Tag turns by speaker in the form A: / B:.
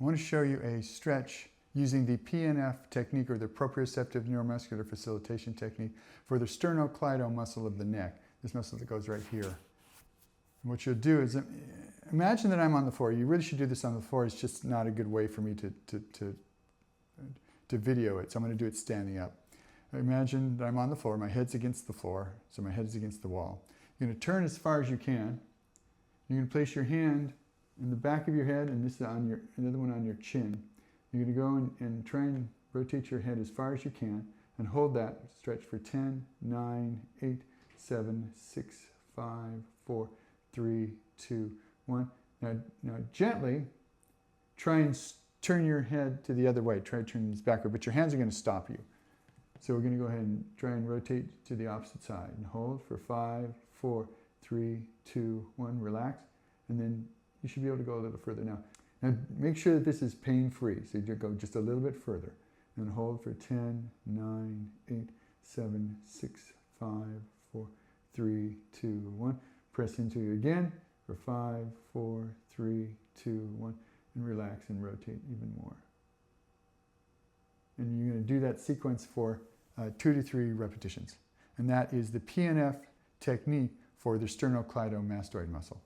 A: I want to show you a stretch using the PNF technique, or the Proprioceptive Neuromuscular Facilitation technique, for the sternocleidomastoid muscle of the neck, this muscle that goes right here. And what you'll do is, imagine that I'm on the floor. You really should do this on the floor. It's just not a good way for me to video it, so I'm going to do it standing up. Imagine that I'm on the floor, my head's against the floor, so my head is against the wall. You're going to turn as far as you can. You're going to place your hand in the back of your head, and this is on your, another one on your chin. You're going to go and try and rotate your head as far as you can, and hold that stretch for 10, 9, 8, 7, 6, 5, 4, 3, 2, 1. Now gently try and turn your head to the other way. Try turning this backward, but your hands are going to stop you. So we're going to go ahead and try and rotate to the opposite side, and hold for 5, 4, 3, 2, 1. Relax, and then you should be able to go a little further now. Now make sure that this is pain-free, so you go just a little bit further, and hold for 10, 9, 8, 7, 6, 5, 4, 3, 2, 1. Press into it again for 5, 4, 3, 2, 1, and relax and rotate even more. And you're going to do that sequence for 2 to 3 repetitions. And that is the PNF technique for the sternocleidomastoid muscle.